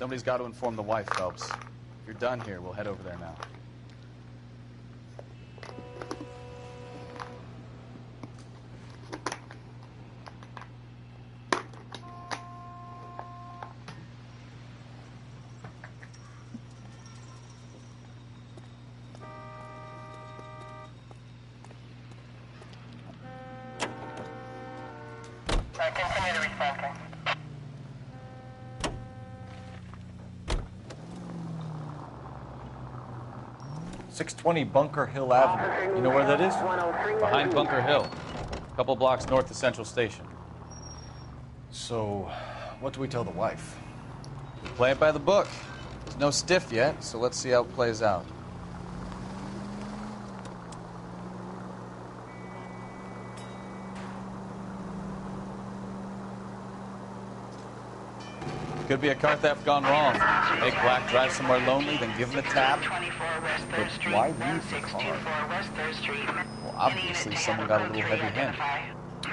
Somebody's got to inform the wife, Phelps. If you're done here, we'll head over there now. Continue to respond. 620 Bunker Hill Avenue. You know where that is? Behind Bunker Hill. A couple blocks north of Central Station. So, what do we tell the wife? Play it by the book. There's no stiff yet, so let's see how it plays out. Could be a car theft gone wrong. Make Black drive somewhere lonely, then give him a tap. But why leave the car? Well, obviously someone got a little heavy-handed.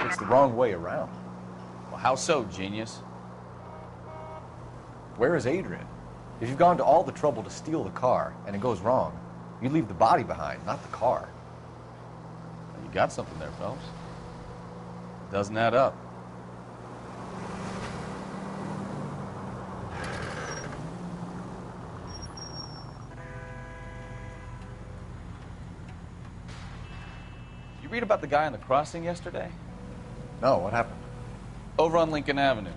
It's the wrong way around. Well, how so, genius? Where is Adrian? If you've gone to all the trouble to steal the car and it goes wrong, you leave the body behind, not the car. You got something there, Phelps. Doesn't add up. You read about the guy on the crossing yesterday? No, what happened? Over on Lincoln Avenue.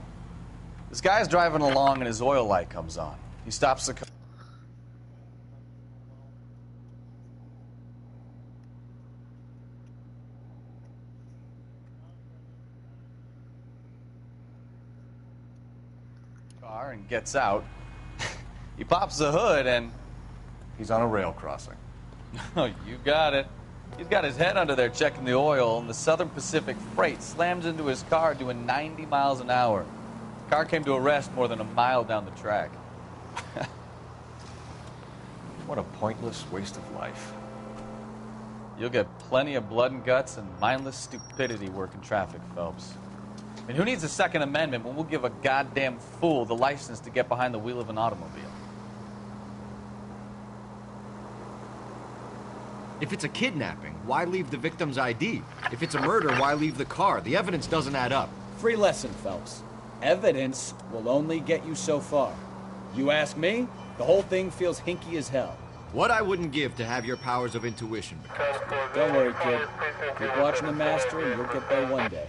This guy's driving along and his oil light comes on. He stops the car. And gets out. He pops the hood and... He's on a rail crossing. Oh, you got it. He's got his head under there checking the oil, and the Southern Pacific Freight slams into his car doing 90 miles an hour. The car came to a rest more than a mile down the track. What a pointless waste of life. You'll get plenty of blood and guts and mindless stupidity working traffic, Phelps. And who needs a Second Amendment when we'll give a goddamn fool the license to get behind the wheel of an automobile? If it's a kidnapping, why leave the victim's ID? If it's a murder, why leave the car? The evidence doesn't add up. Free lesson, Phelps. Evidence will only get you so far. You ask me, the whole thing feels hinky as hell. What I wouldn't give to have your powers of intuition. Don't worry, kid. Keep watching the master and you'll get there one day.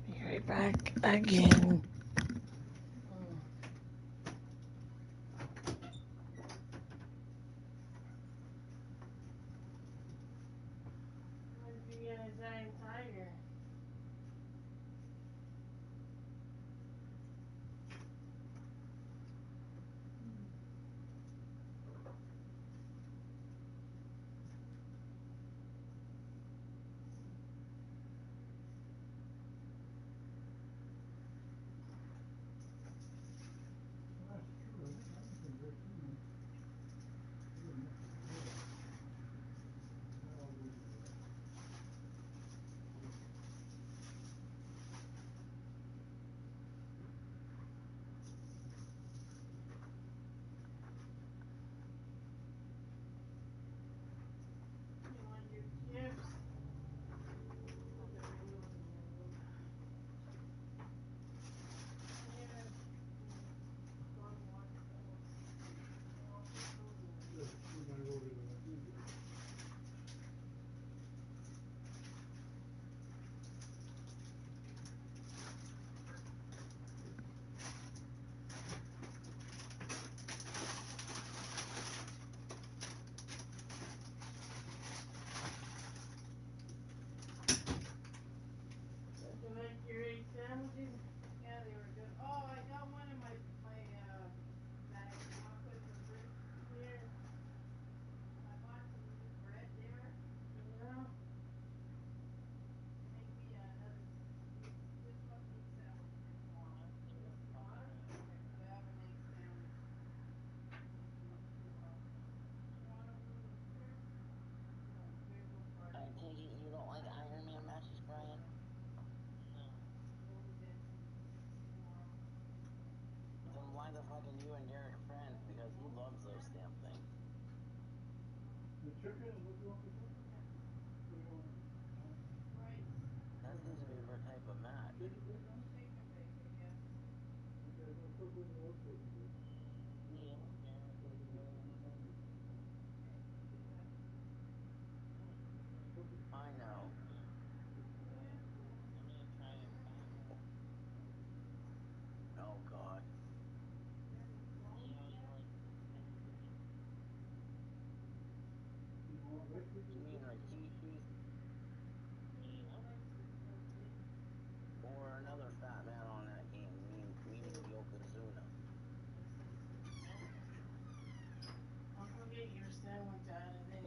Be right back again. fucking you and Derek are friends because he loves those damn things. That seems to be her type of match. I know. Oh God. You mean Rikishi? Or another fat man on that game, meaning Yokozuna. I'll go get your sandwich out of there.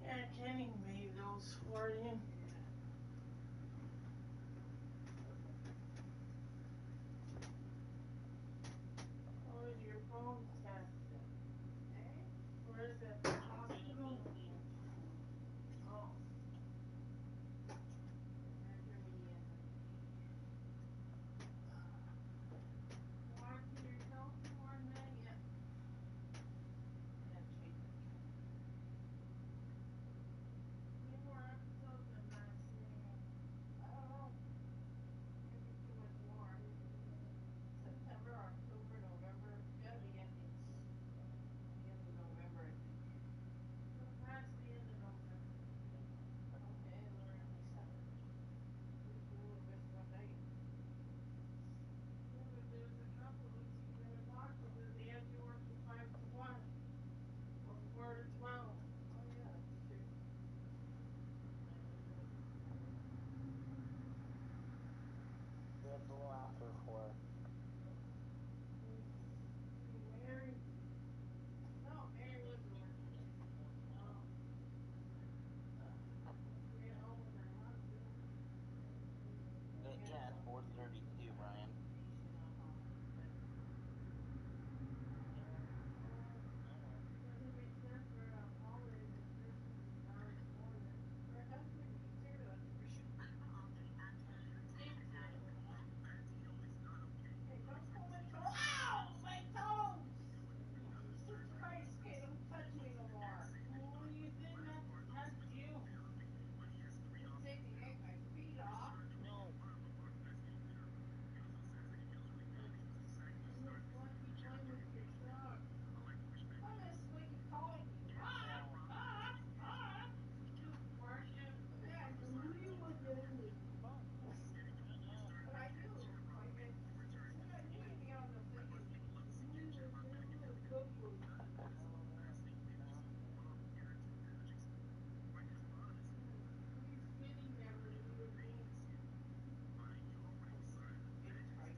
Yeah, Kenny made those for you. Oh, your phone tested. Where is it? The hospital? Oh. Watching yourself more than that? Yeah. Yeah, change it. Any more episodes I'm not seeing? I don't know. Maybe too much more. September, October, November. Gotta be ending the end of November, I think. We're past the end of November. Okay, we're in December. Just a little bit one night. Yeah, but there's a couple of weeks you never talked because they had you working 5 to 1 or 4 to 12. Oh yeah, that's true. Yeah, it's a little after 4. Mary? No, Mary wasn't working yet. Oh. She went home with her husband. Yeah, it's 4:32, Brian. Doesn't make sense for a holiday that Christmas is hours more than. Her husband eats her lunch for sure. Thank you. Hey, don't pull my toe. Ow! My toes! Jesus Christ, okay, don't touch me no more. Well, you did not to touch you. Didn't say to yank my feet off. Miss Lucky playing with your dog. I miss Lucky calling you. Ah, ah, ah. You Marcia. Yeah, I knew who you was anyway. But I knew. I knew you'd be on the thing. Who you was anyway. Good boy. He's getting never leave again. It's probably going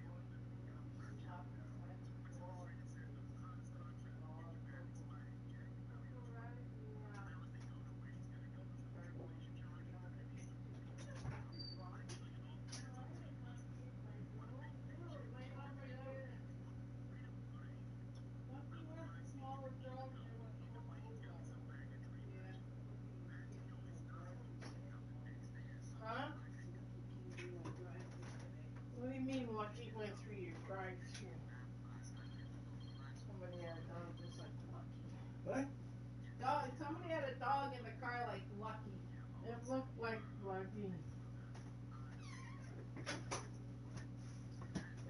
to shop beside the door. Oh, Coco. Coco Rising, Lucky's probably going to be on the game too. Lucky's fine. No, I didn't want to get my bone. Ew, lay on my bed. Lucky wants the smallest dog than what Coco got. Yeah, Lucky can't be on drive-through today. Huh? Lucky can't be on drive-through today. What do you mean Lucky went through your drive-through? Somebody had a dog just like Lucky. What? Dog. Somebody had a dog in the car like Lucky. It looked like Lucky.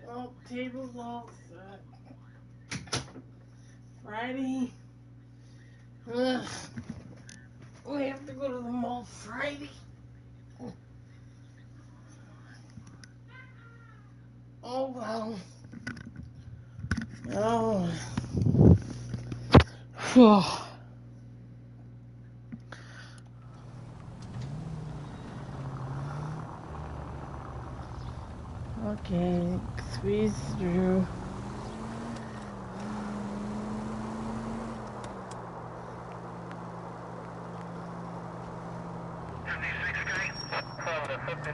Well, table's all set. Friday. Ugh. We have to go to the mall Friday. Oh well. Oh. Phew. Okay, squeeze through. Okay.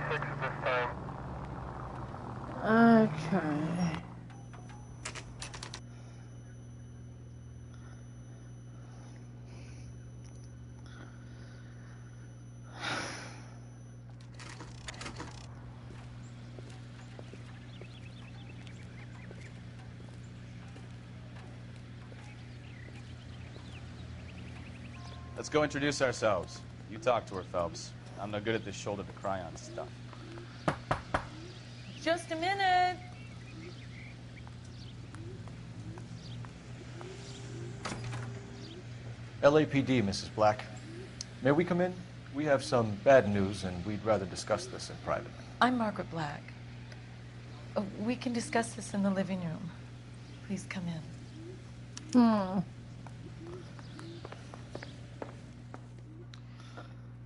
Let's go introduce ourselves. You talk to her, Phelps. I'm no good at this shoulder to cry on stuff. Just a minute. LAPD, Mrs. Black. May we come in? We have some bad news, and we'd rather discuss this in private. I'm Margaret Black. We can discuss this in the living room. Please come in.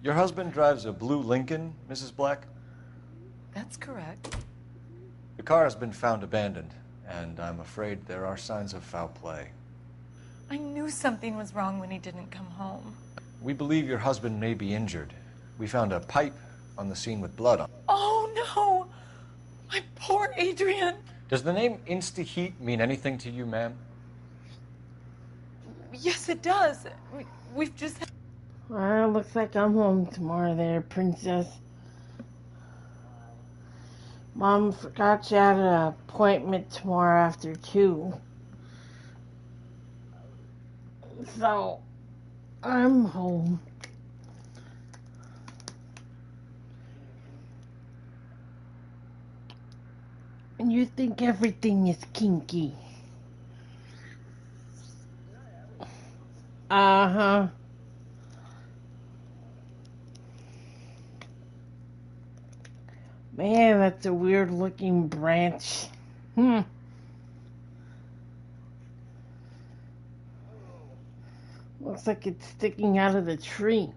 Your husband drives a blue Lincoln, Mrs. Black? That's correct. The car has been found abandoned, and I'm afraid there are signs of foul play. I knew something was wrong when he didn't come home. We believe your husband may be injured. We found a pipe on the scene with blood on it. Oh, no! My poor Adrian! Does the name Insta-Heat mean anything to you, ma'am? Yes, it does. We've just... Well, looks like I'm home tomorrow there, Princess. Mom forgot she had an appointment tomorrow after 2. So, I'm home. And you think everything is kinky. Uh-huh. Man, that's a weird looking branch. Looks like it's sticking out of the tree.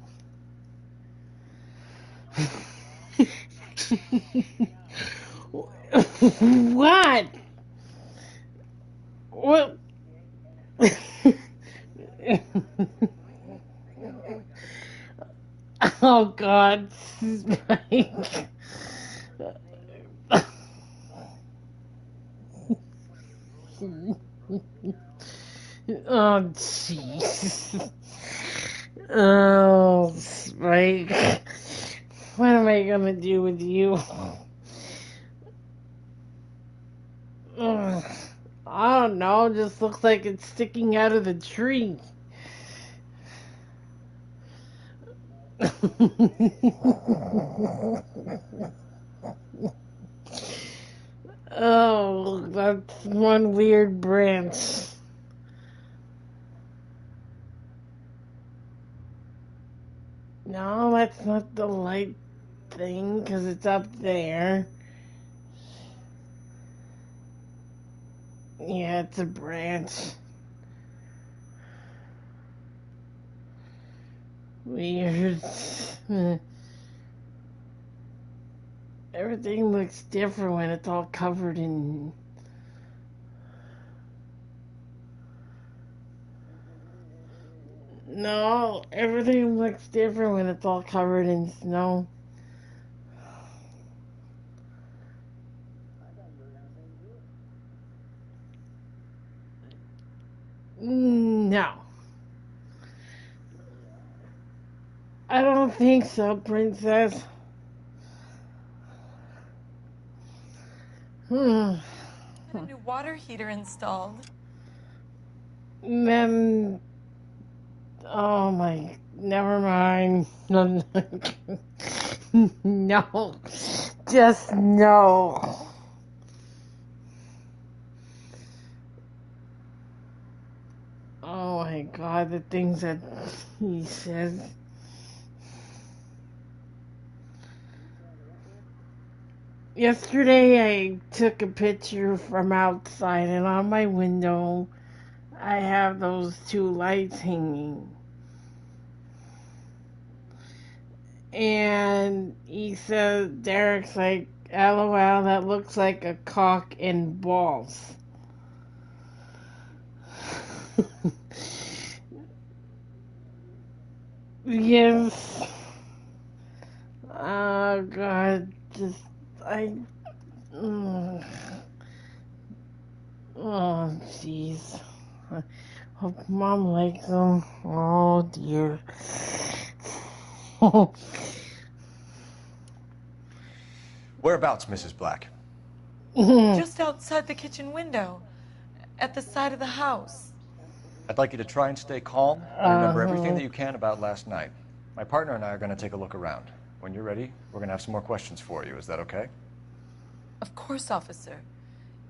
What? What? Oh God, Spike. Oh jeez. Oh Spike. What am I gonna do with you? Ugh. I don't know, just looks like it's sticking out of the tree. Oh, that's one weird branch. No, that's not the light thing, because it's up there. Yeah, it's a branch. Weird. Everything looks different when it's all covered in... No, everything looks different when it's all covered in snow. No. I don't think so, Princess. A new water heater installed. Then... Oh my... Never mind. No. Just no. Oh my God, the things that he says. Yesterday I took a picture from outside, and on my window I have those 2 lights hanging. And he says, Derek's like, LOL, that looks like a cock and balls. Yes. Oh, God. Just, mm. Oh, jeez. I hope Mom likes them. Oh, dear. Whereabouts, Mrs. Black? Just outside the kitchen window, at the side of the house. I'd like you to try and stay calm and remember everything that you can about last night. My partner and I are going to take a look around. When you're ready, we're going to have some more questions for you. Is that okay? Of course, officer.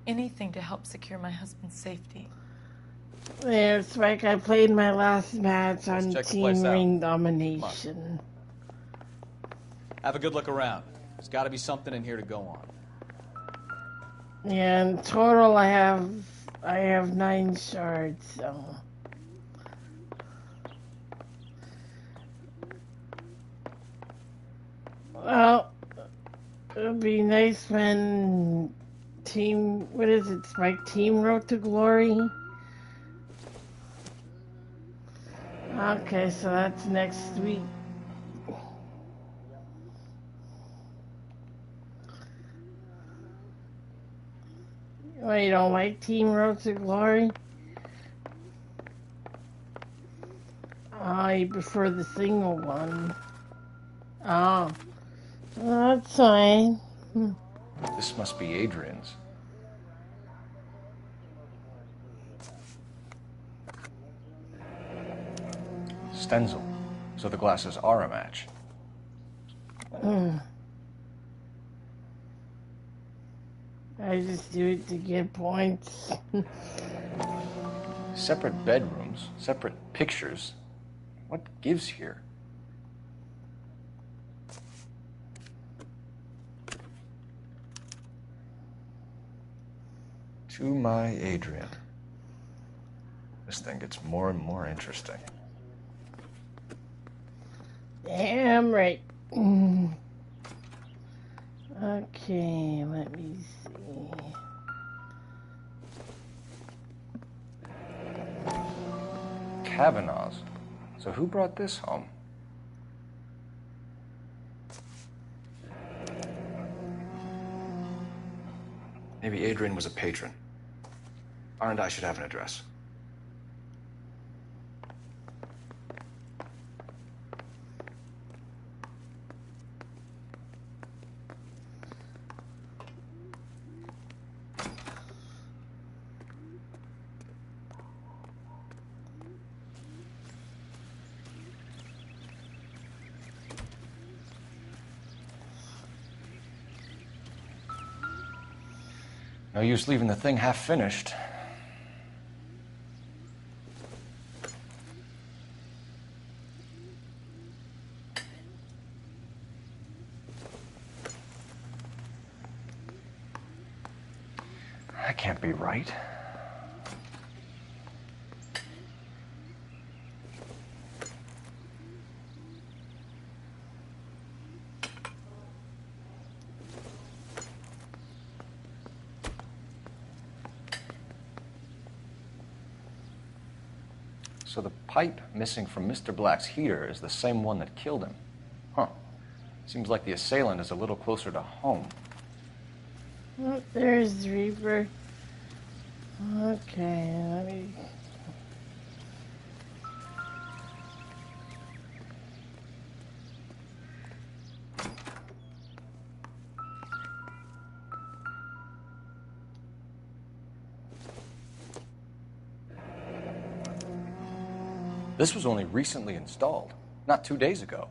Anything to help secure my husband's safety. There, Spike, I played my last match Let's on check the Team place out. Ring Domination. Have a good look around. There's got to be something in here to go on. Yeah, in total I have 9 shards, so. Well, it would be nice when what is it, Spike? Team Road to Glory? Okay, so that's next week. Oh, you don't like Team Road to Glory? Oh, you prefer the single one. Oh, well, that's fine. This must be Adrian's. Stenzel. So the glasses are a match. I just do it to get points. Separate bedrooms, separate pictures. What gives here? To my Adrian. This thing gets more and more interesting. Damn right. Okay, let me see. Kavanaugh's. So who brought this home? Maybe Adrian was a patron. R&I should have an address. No use leaving the thing half finished. That can't be right. So the pipe missing from Mr. Black's heater is the same one that killed him. Huh. Seems like the assailant is a little closer to home. Oh, there's Reaper. Okay, let me... This was only recently installed, not 2 days ago.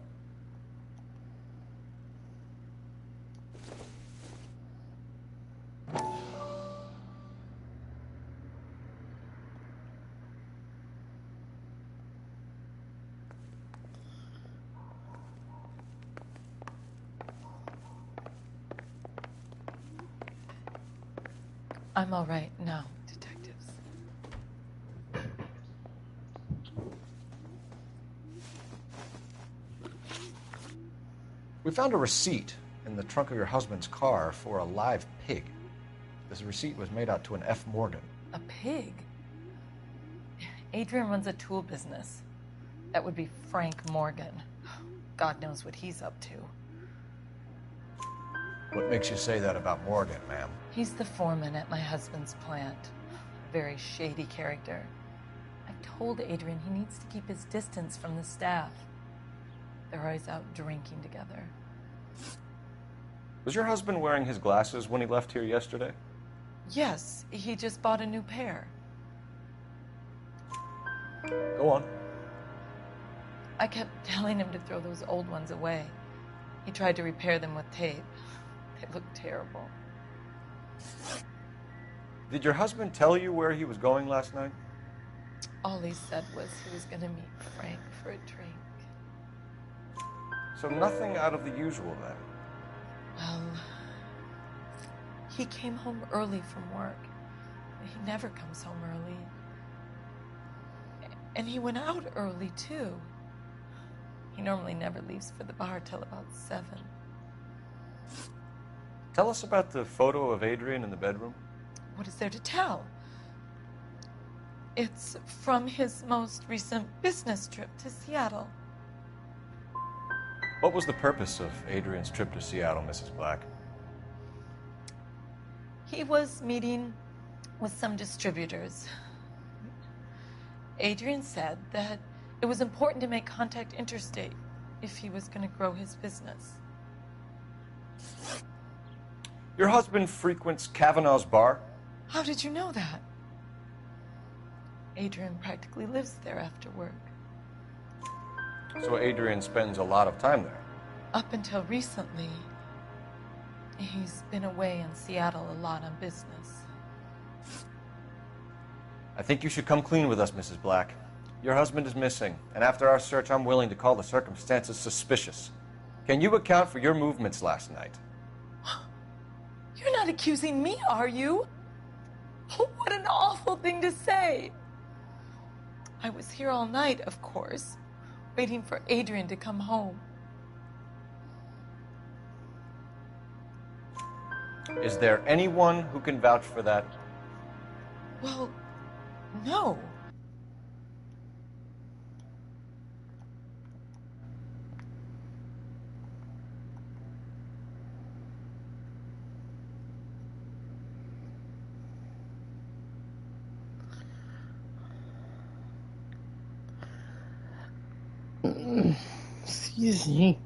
I'm all right now, detectives. We found a receipt in the trunk of your husband's car for a live pig. This receipt was made out to an F. Morgan. A pig? Adrian runs a tool business. That would be Frank Morgan. God knows what he's up to. What makes you say that about Morgan, ma'am? He's the foreman at my husband's plant. A very shady character. I've told Adrian he needs to keep his distance from the staff. They're always out drinking together. Was your husband wearing his glasses when he left here yesterday? Yes, he just bought a new pair. Go on. I kept telling him to throw those old ones away. He tried to repair them with tape. They looked terrible. Did your husband tell you where he was going last night? All he said was he was going to meet Frank for a drink. So nothing out of the usual then. Well, he came home early from work. He never comes home early. And he went out early, too. He normally never leaves for the bar till about 7. Tell us about the photo of Adrian in the bedroom. What is there to tell? It's from his most recent business trip to Seattle. What was the purpose of Adrian's trip to Seattle, Mrs. Black? He was meeting with some distributors. Adrian said that it was important to make contact interstate if he was going to grow his business. Your husband frequents Kavanaugh's bar? How did you know that? Adrian practically lives there after work. So Adrian spends a lot of time there. Up until recently, he's been away in Seattle a lot on business. I think you should come clean with us, Mrs. Black. Your husband is missing, and after our search, I'm willing to call the circumstances suspicious. Can you account for your movements last night? You're not accusing me, are you? Oh, what an awful thing to say. I was here all night, of course, waiting for Adrian to come home. Is there anyone who can vouch for that? Well, no. Excuse me.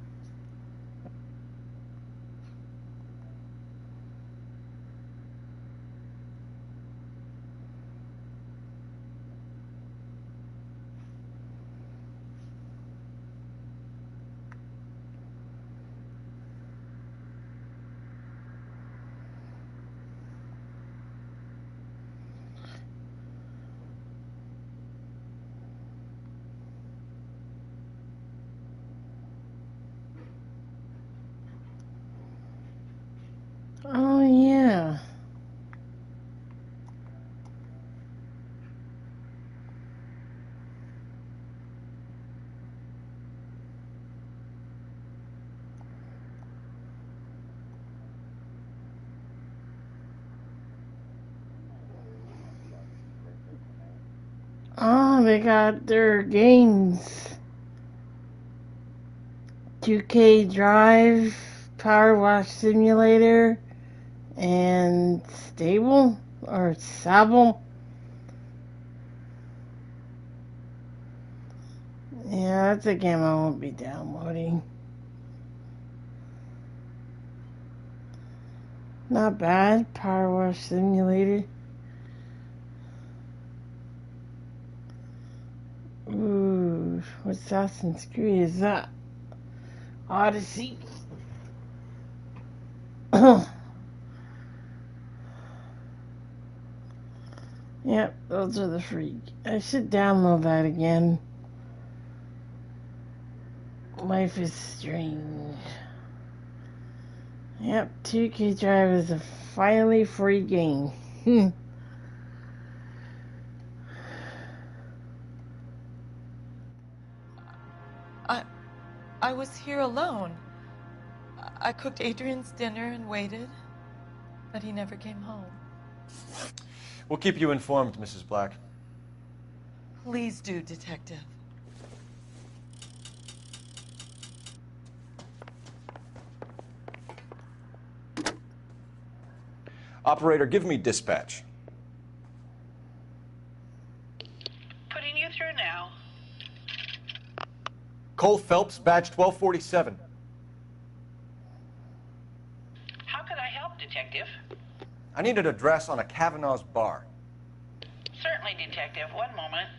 Oh, yeah. Oh, they got their games. 2K Drive, Power Wash Simulator, and Stable or Sable. Yeah, that's a game I won't be downloading. Not bad, Power Wash Simulator. Ooh, what Assassin's Creed is that? Odyssey. Yep, those are the free. I should download that again. Life is Strange. Yep, 2K Drive is a finally free game. I was here alone. I cooked Adrian's dinner and waited, but he never came home. We'll keep you informed, Mrs. Black. Please do, Detective. Operator, give me dispatch. Putting you through now. Cole Phelps, badge 1247. How could I help, Detective? I need an address on a Kavanaugh's bar. Certainly, Detective. One moment.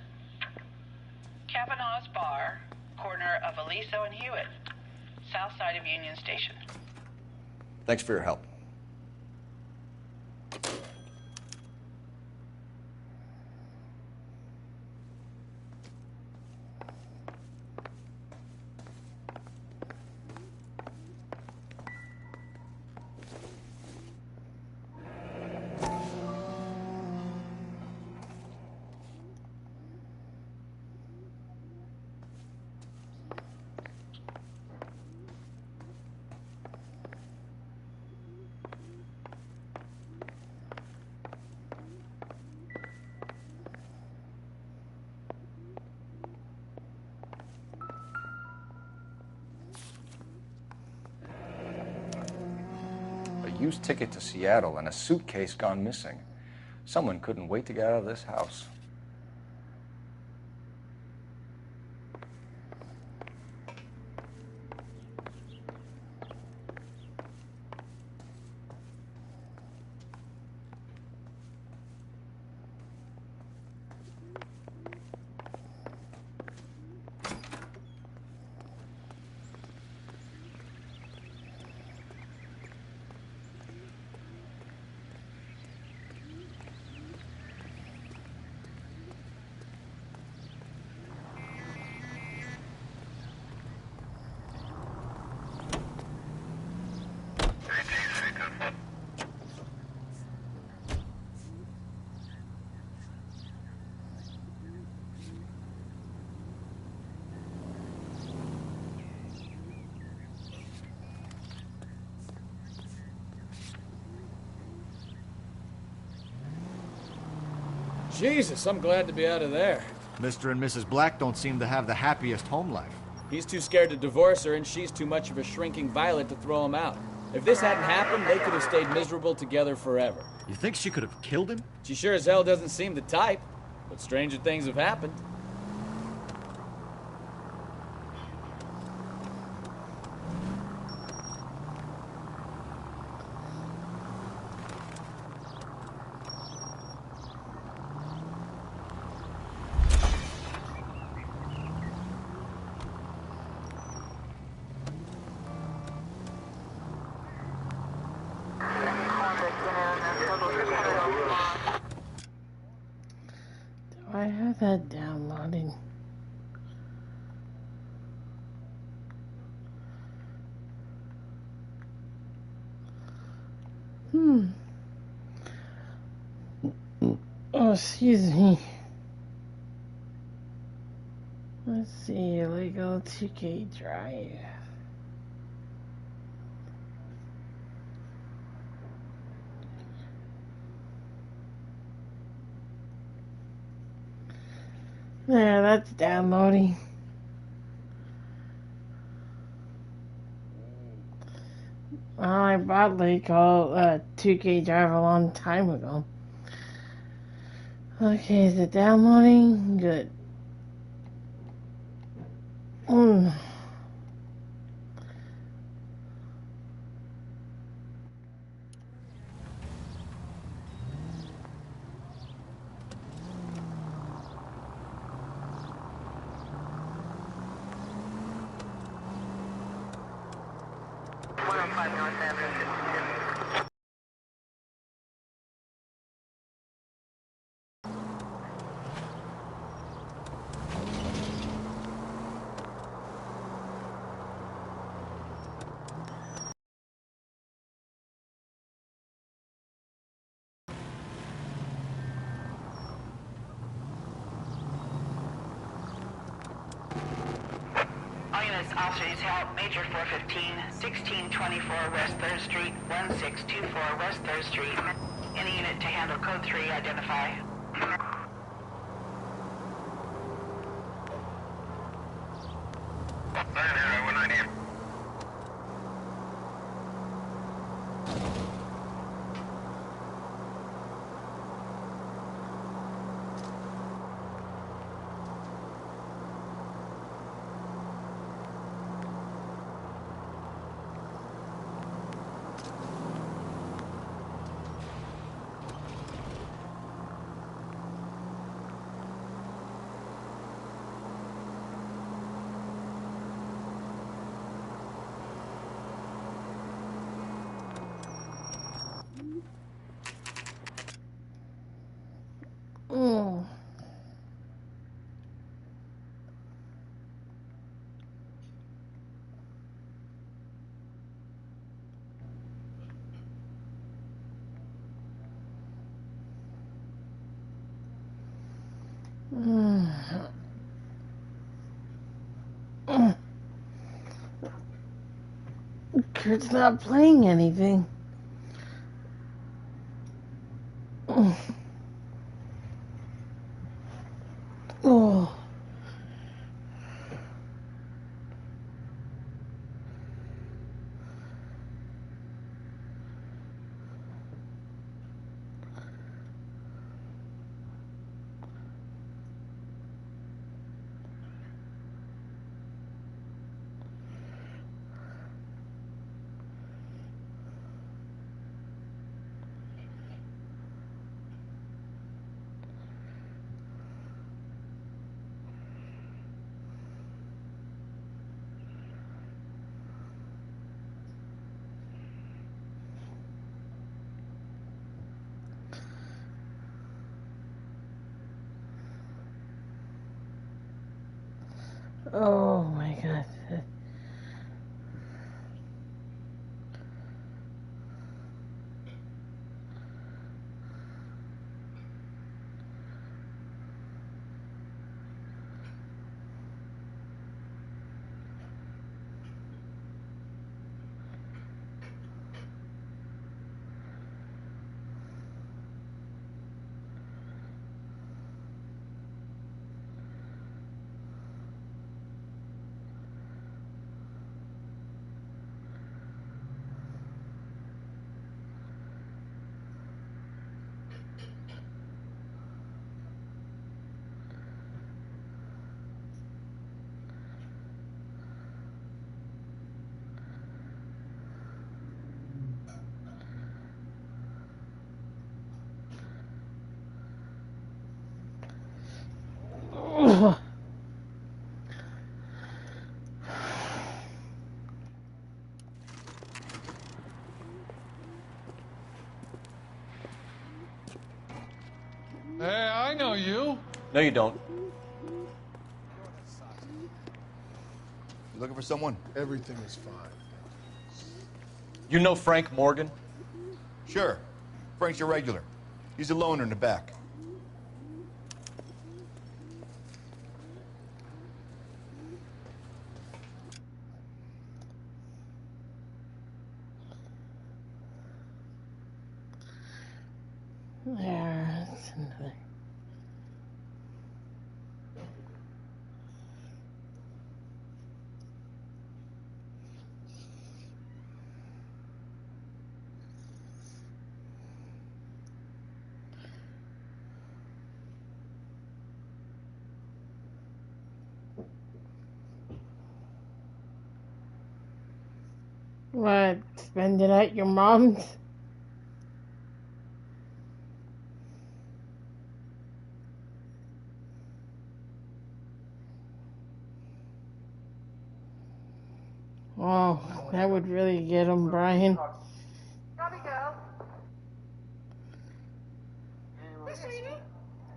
Kavanaugh's Bar, corner of Aliso and Hewitt, south side of Union Station. Thanks for your help. Used ticket to Seattle and a suitcase gone missing. Someone couldn't wait to get out of this house. Jesus, I'm glad to be out of there. Mr. and Mrs. Black don't seem to have the happiest home life. He's too scared to divorce her, and she's too much of a shrinking violet to throw him out. If this hadn't happened, they could have stayed miserable together forever. You think she could have killed him? She sure as hell doesn't seem the type, but stranger things have happened. Do I have that downloading? Oh, excuse me. Let's see, illegal 2K drive. There, that's downloading. Well, I bought legal 2K drive a long time ago. Okay, is it downloading? Good. All units, officers help. Major 415, 1624 West 3rd Street, 1624 West 3rd Street. Any unit to handle code 3, identify. Kurt's not playing anything. Oh. Oh my god. Ugh. Hey, I know you. No, you don't. You looking for someone? Everything is fine. You know Frank Morgan? Sure. Frank's your regular. He's a loner in the back. There's another. What? Spend it at your mom's? Oh, that would really get him, Brian. Gotta go.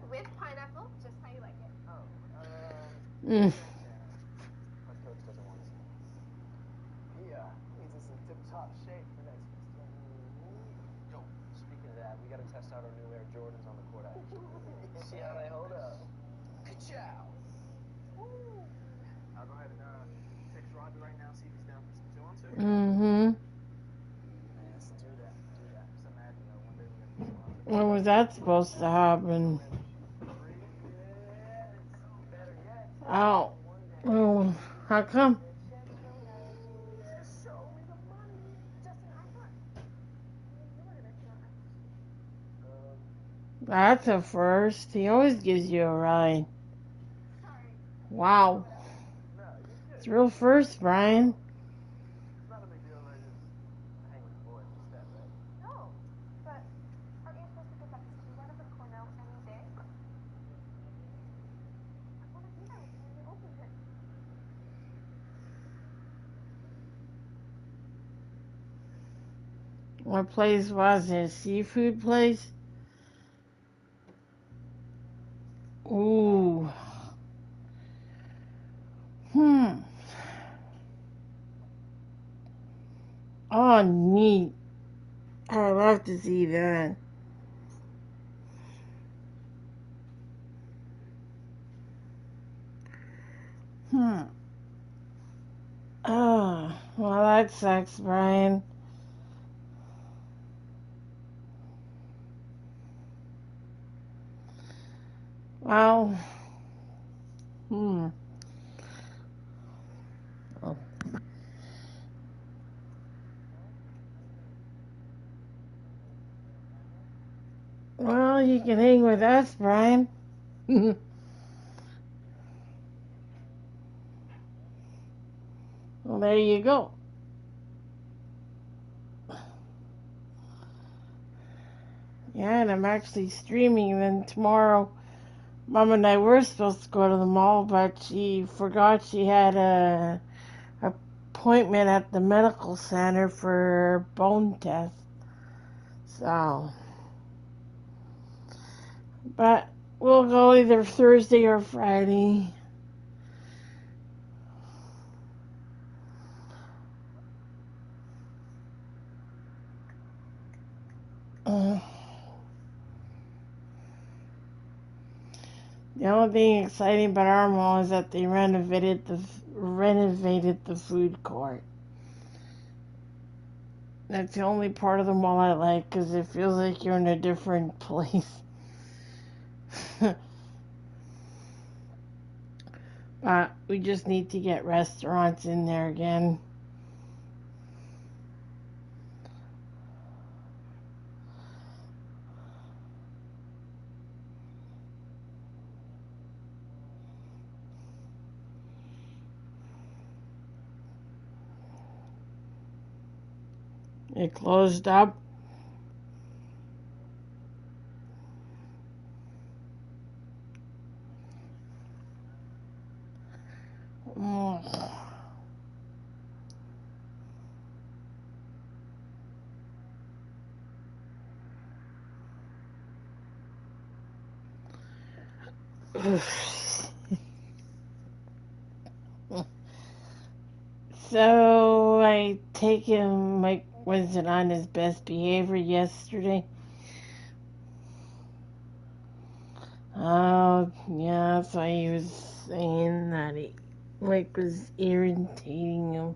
With pineapple, just how you like it. Mm. He's in tip-top shape for next week. Yo, speaking of that, we gotta test out our new Air Jordans on the court action. See how they hold up. Ka-chow! I'll go ahead and text Robbie right now, see if he's down for some 2-on-2. Mm-hmm. Let's do that. Just imagine that one day we're gonna be surrounded. When was that supposed to happen? Better yet. Oh. Oh, how come? Show me the money. Justin, high five. That's a first. He always gives you a ride. Wow. It's real first, Brian. It's not a big deal, I just hang with the boys instead, right? No, but aren't you supposed to get back to school out of the Cornell any day? I want to be there with you when you open it. What place was it? Seafood place? Ooh. Oh, neat. I'd love to see that. that sucks, Brian. Well, Oh. Well, you can hang with us, Brian. Well, there you go. Yeah, and I'm actually streaming. And then tomorrow, Mom and I were supposed to go to the mall, but she forgot she had a appointment at the medical center for bone test. So, but we'll go either Thursday or Friday. The only thing exciting about our mall is that they renovated the food court. That's the only part of the mall I like because it feels like you're in a different place. But we just need to get restaurants in there again. It closed up. So I take him. Mike wasn't on his best behavior yesterday. Oh, yeah, that's why he was saying that Mike was irritating him.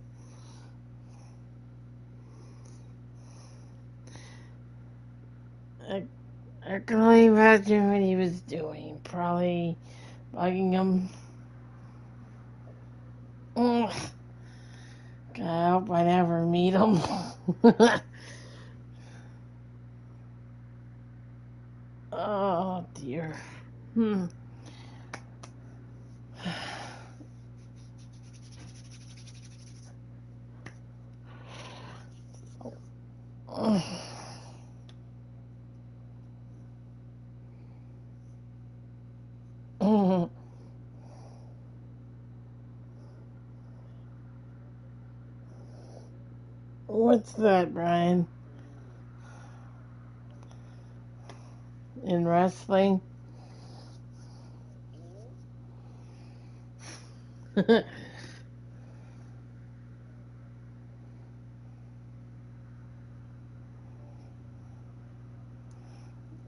I can only imagine what he was doing. Probably bugging him. Ugh. God, I hope I never meet him. Oh, dear. What's that, Brian? In wrestling? Yeah,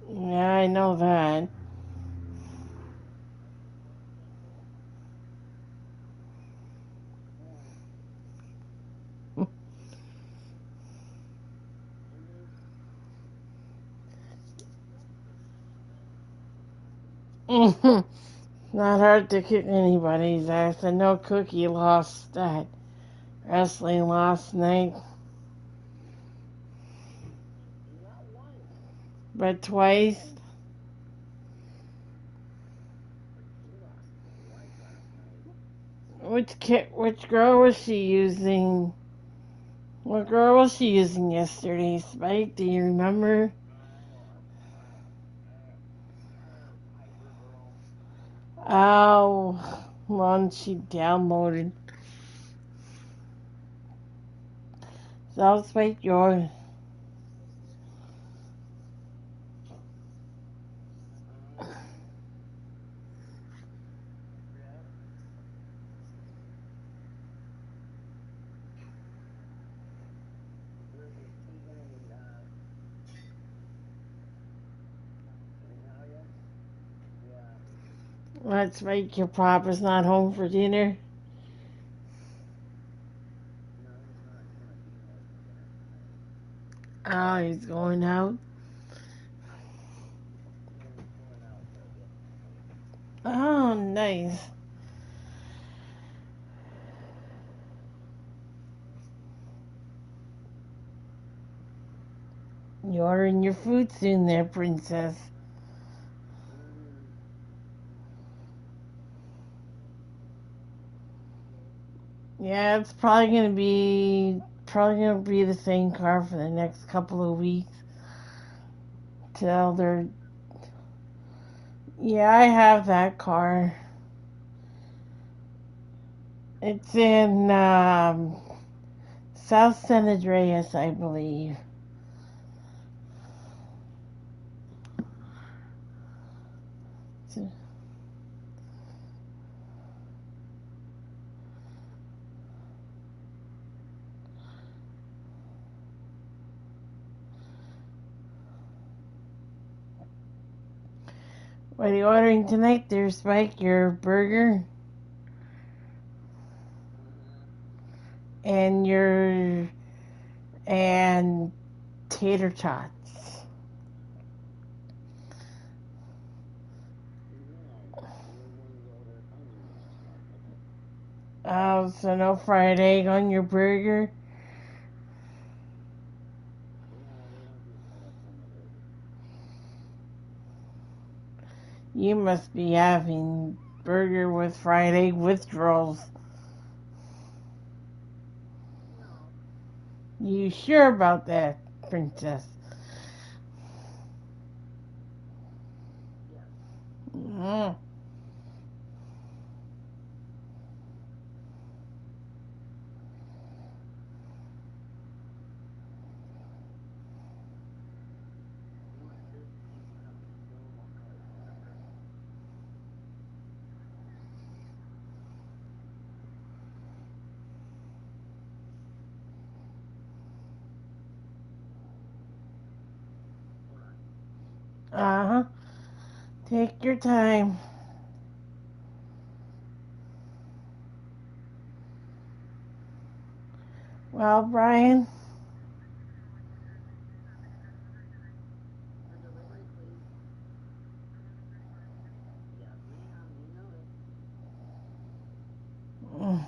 I know that. Not hard to kick anybody's ass. I know Cookie lost that wrestling last night. But twice. Which girl was she using? What girl was she using yesterday, Spike? Do you remember? Oh, one she downloaded. So Spike, yours. Let's make your papa's not home for dinner. Oh, he's going out. Oh, nice. You ordering your food soon there, princess. Yeah, it's probably gonna be the same car for the next couple of weeks till they're. Yeah, I have that car. It's in South San Andreas, I believe. What are you ordering tonight there, Spike? Your burger? And tater tots. Oh, so no fried egg on your burger? You must be having burger with fried egg withdrawals. You sure about that, princess? Mm. Uh-huh. Take your time. Well, Brian? Mm.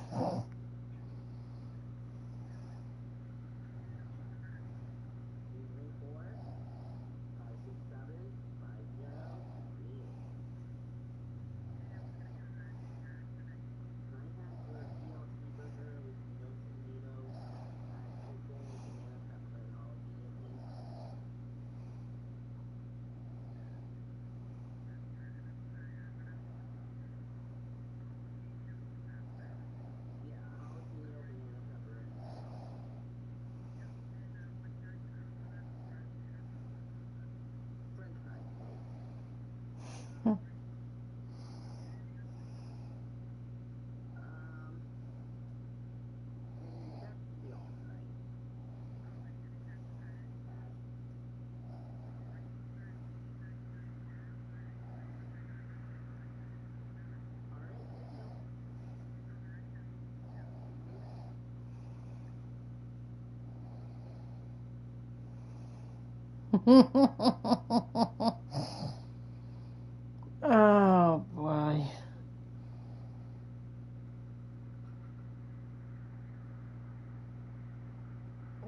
Oh, boy.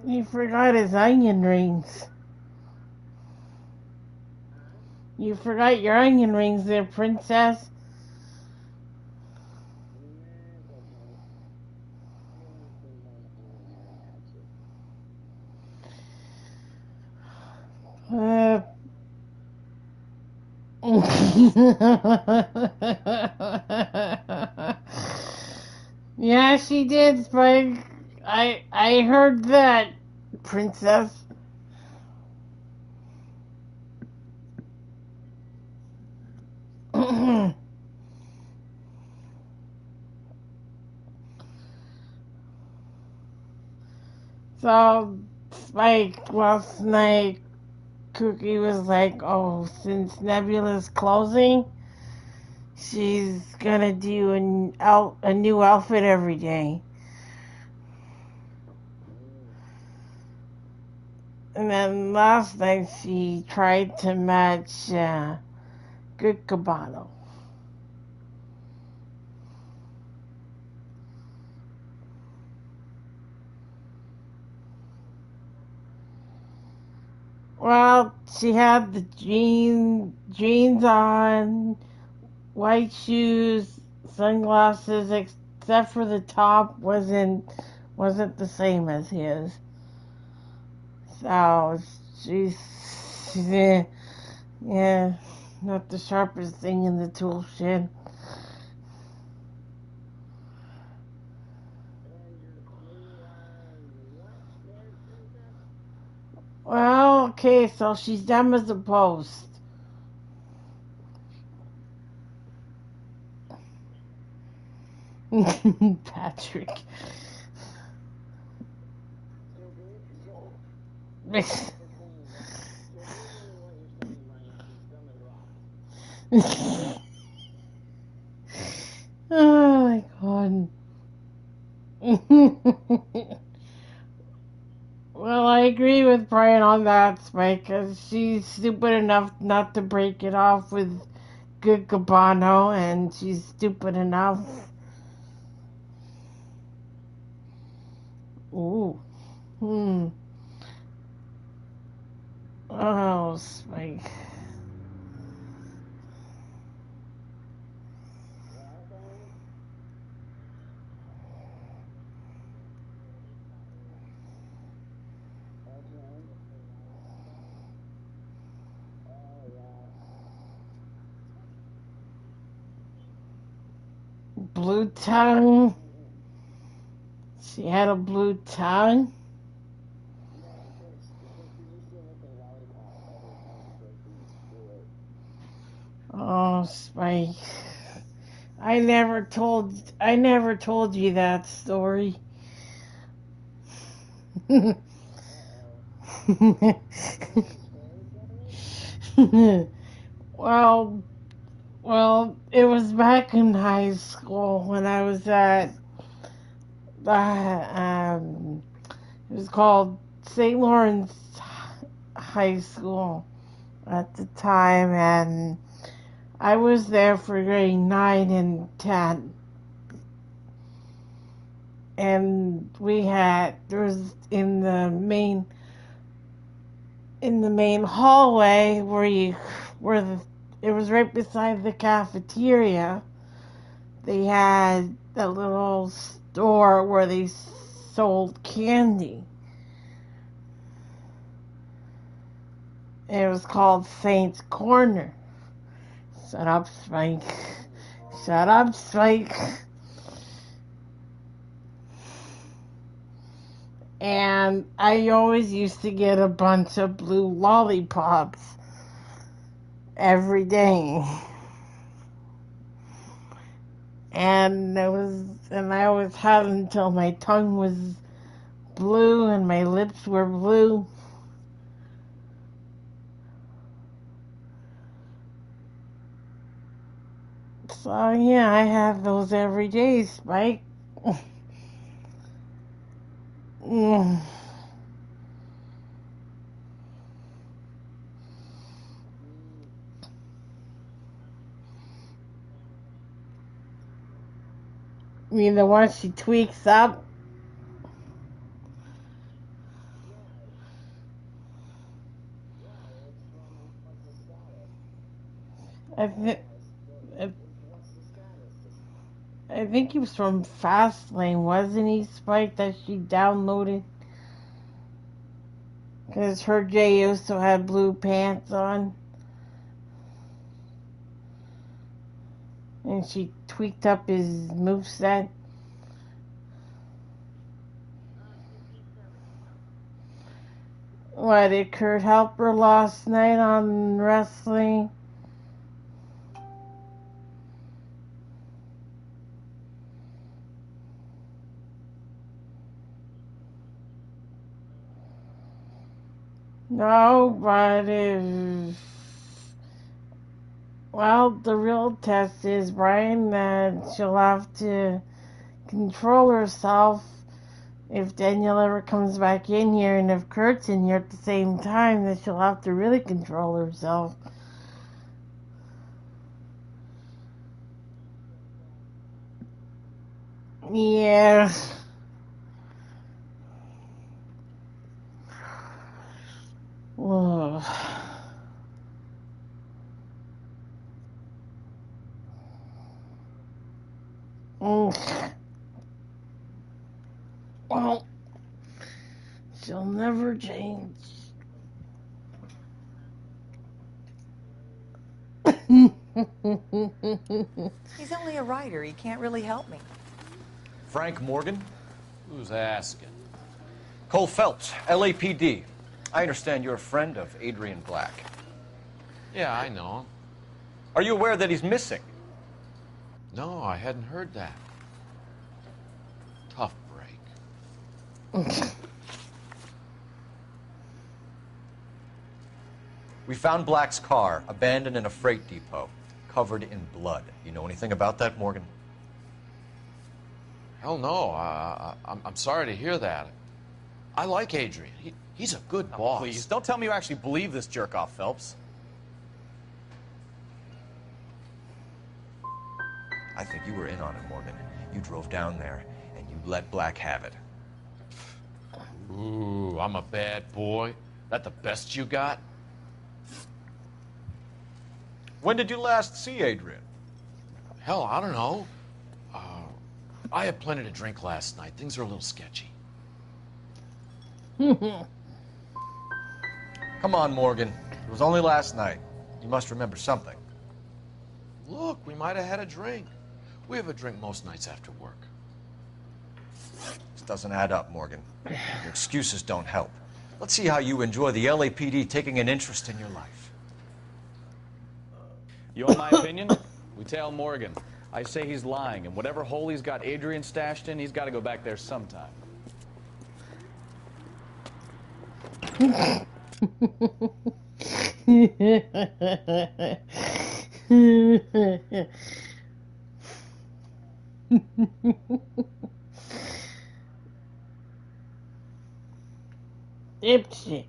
He forgot his onion rings. You forgot your onion rings there, princess. Uh, yeah, she did, Spike. I heard that, princess. So, Spike, last night, Cookie was like, oh, since Nebula's closing, she's gonna do a new outfit every day. And then last night she tried to match Good Cabano. Well, she had the jeans on, white shoes, sunglasses, except for the top wasn't the same as his. So she's yeah, not the sharpest thing in the tool shed. Well, okay, so she's dumb as a post. Patrick. Oh my god. Well, I agree with Brian on that, Spike, because she's stupid enough not to break it off with Good Cabano, and she's stupid enough. Ooh. Oh, Spike. Blue tongue. She had a blue tongue. Oh, Spike. I never told you that story. well, it was back in high school when I was at it was called St. Lawrence High School at the time, and I was there for grade 9 and 10. And there was in the main hallway it was right beside the cafeteria. They had a little store where they sold candy. It was called Saint's Corner. Shut up, Spike. Shut up, Spike. And I always used to get a bunch of blue lollipops every day. And I always had them until my tongue was blue and my lips were blue. So yeah, I have those every day, Spike. Mm. I mean, the one she tweaks up. I think he was from Fastlane, wasn't he, Spike, that she downloaded? Because her Jay also had blue pants on. And she tweaked up his moveset. What, did Kurt help her last night on wrestling? No, but well, the real test is, Brian, that she'll have to control herself If Danielle ever comes back in here and if Kurt's in here at the same time, then she'll have to really control herself. Yeah. Ugh. Well, she'll never change. He's only a writer. He can't really help me. Frank Morgan? Who's asking? Cole Phelps, LAPD. I understand you're a friend of Adrian Black. Yeah, I know him. Are you aware that he's missing? No, I hadn't heard that. Tough break. We found Black's car abandoned in a freight depot, covered in blood. You know anything about that, Morgan? Hell no. I'm sorry to hear that. I like Adrian. He's a good boss. Please, don't tell me you actually believe this jerk-off, Phelps. I think you were in on it, Morgan. You drove down there, and you let Black have it. Ooh, I'm a bad boy. That the best you got? When did you last see Adrian? Hell, I don't know. I had plenty to drink last night. Things are a little sketchy. Come on, Morgan. It was only last night. You must remember something. Look, we might have had a drink. We have a drink most nights after work. This doesn't add up, Morgan. Your excuses don't help. Let's see how you enjoy the LAPD taking an interest in your life. You want my opinion? We tail Morgan. I say he's lying, and whatever hole he's got Adrian stashed in, he's got to go back there sometime. Dipshit.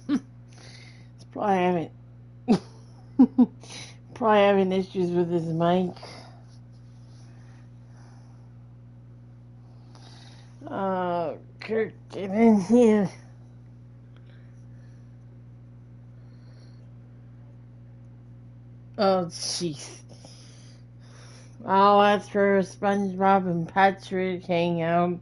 It's probably having issues with his mic. Oh, Kurt, get in here. Oh, jeez. Oh, that's where SpongeBob and Patrick hang out.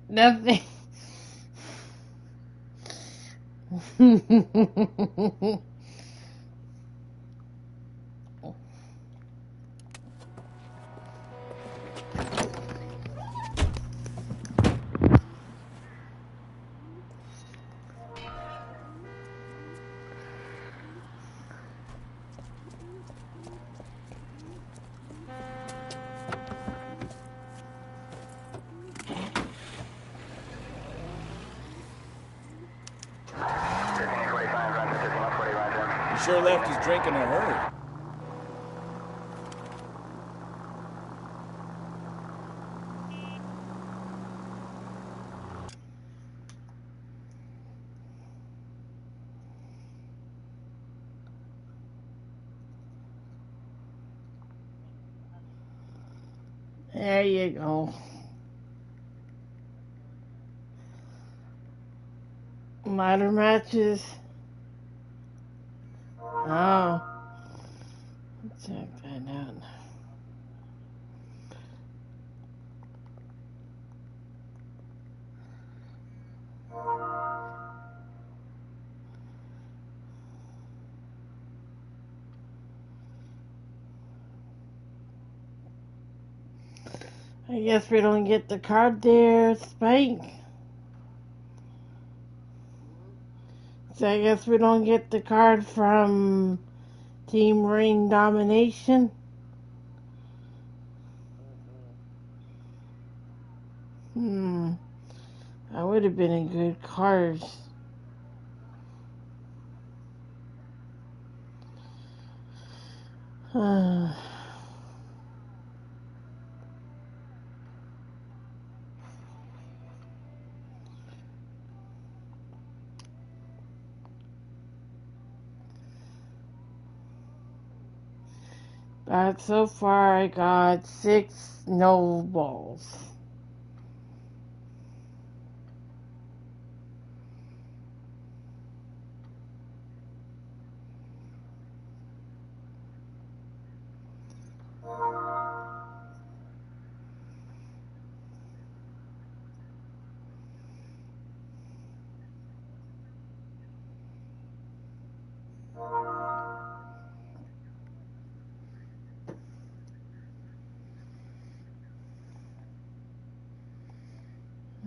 Nothing. He sure left his drink in a hurry. There you go. Ladder matches. Oh. Check that out. I guess we don't get the card there, Spike. So I guess we don't get the card from Team Ring Domination. That would have been a good card. But so far I got 6 no balls.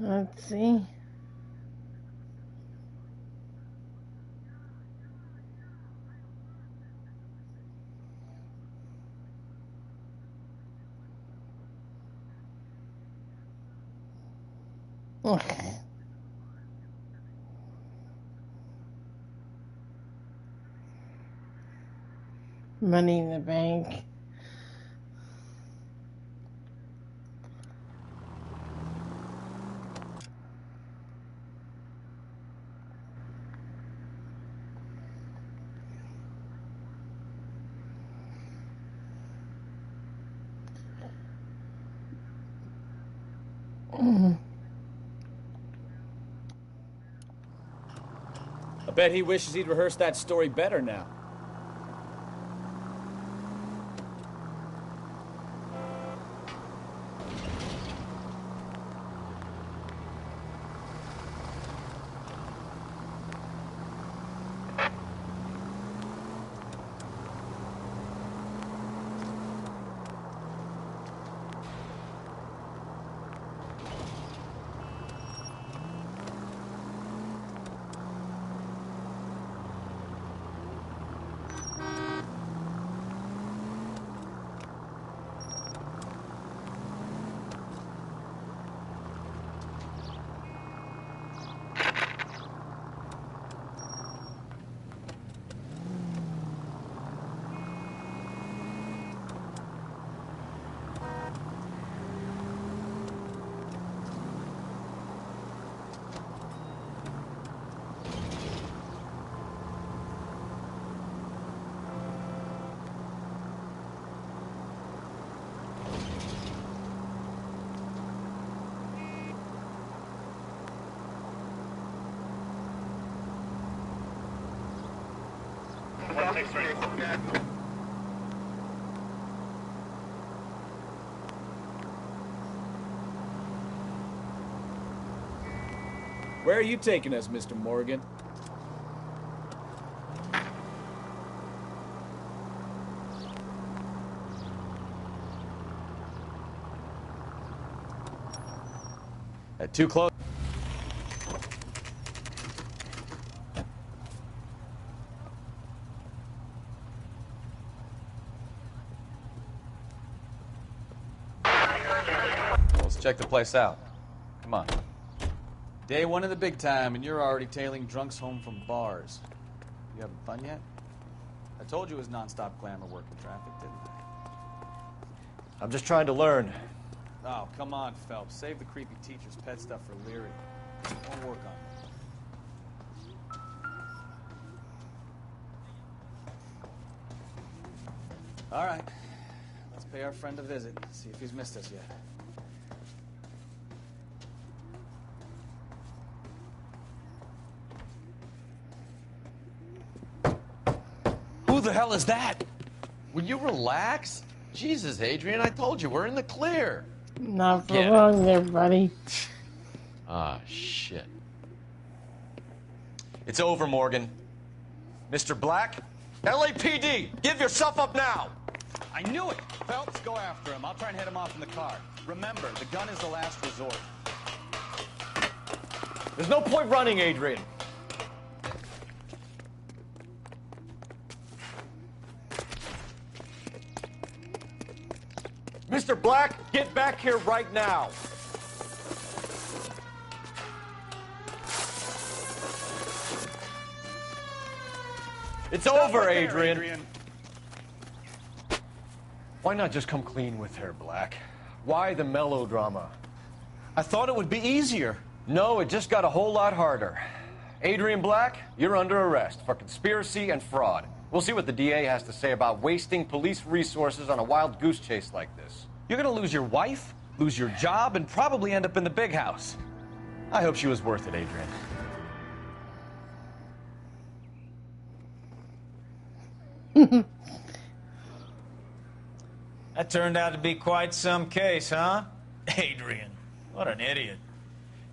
Let's see. Money in the bank. I bet he wishes he'd rehearsed that story better now. Where are you taking us, Mr. Morgan? Too close. Let's check the place out. Come on. Day one of the big time, and you're already tailing drunks home from bars. You having fun yet? I told you it was non-stop glamour working traffic, didn't I? I'm just trying to learn. Oh, come on, Phelps. Save the creepy teacher's pet stuff for Leary. Won't work on it. All right. Let's pay our friend a visit. See if he's missed us yet. Who the hell is that? Will you relax? Jesus, Adrian, I told you, we're in the clear. Not for Yeah. long there, buddy. Ah, shit. It's over, Morgan. Mr. Black? LAPD! Give yourself up now! I knew it! Phelps, go after him. I'll try and hit him off in the car. Remember, the gun is the last resort. There's no point running, Adrian. Mr. Black, get back here right now. It's over, Adrian. Why not just come clean with her, Black? Why the melodrama? I thought it would be easier. No, it just got a whole lot harder. Adrian Black, you're under arrest for conspiracy and fraud. We'll see what the DA has to say about wasting police resources on a wild goose chase like this. You're gonna lose your wife, lose your job, and probably end up in the big house. I hope she was worth it, Adrian. That turned out to be quite some case, huh? Adrian, what an idiot.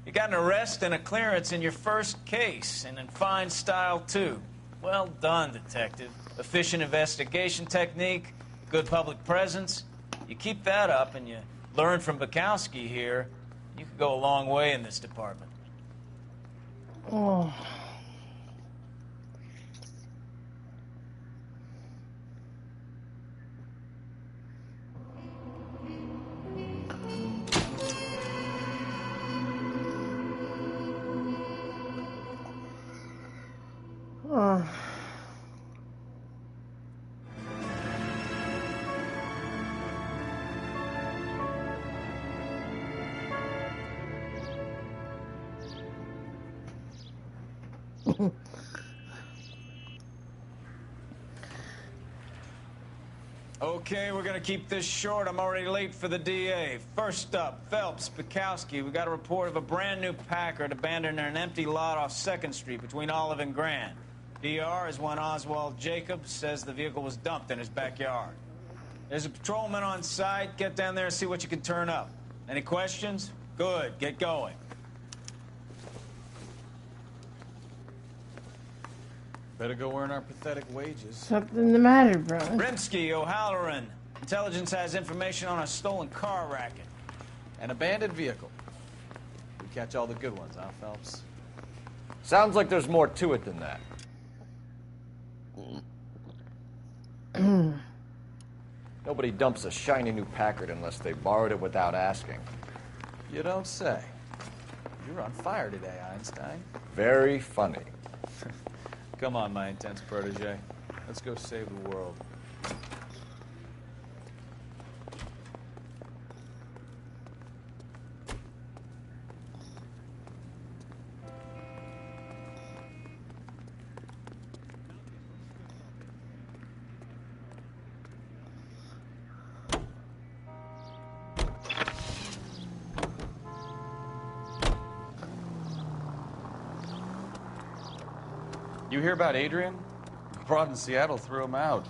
You got an arrest and a clearance in your first case, and in fine style, too. Well done, detective. Efficient investigation technique, good public presence. You keep that up and you learn from Bukowski here, you could go a long way in this department. Oh. Oh. Okay, we're gonna keep this short. I'm already late for the DA. First up, Phelps, Bukowski. We got a report of a brand new Packard abandoned in an empty lot off 2nd Street between Olive and Grand. DR is one Oswald Jacobs, says the vehicle was dumped in his backyard. There's a patrolman on site. Get down there and see what you can turn up. Any questions? Good, get going. Better go earn our pathetic wages. Something the matter, bro. Rimsky, O'Halloran. Intelligence has information on a stolen car racket. An abandoned vehicle. We catch all the good ones, huh, Phelps? Sounds like there's more to it than that. Nobody dumps a shiny new Packard unless they borrowed it without asking. You don't say. You're on fire today, Einstein. Very funny. Come on, my intense protege. Let's go save the world. You hear about Adrian? Broad in Seattle threw him out.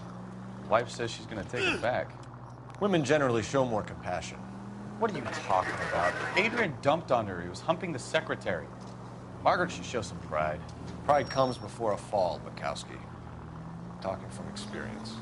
Wife says she's gonna take him back. Women generally show more compassion. What are you talking about? Adrian dumped on her. He was humping the secretary. Margaret should show some pride. Pride comes before a fall, Bukowski. Talking from experience.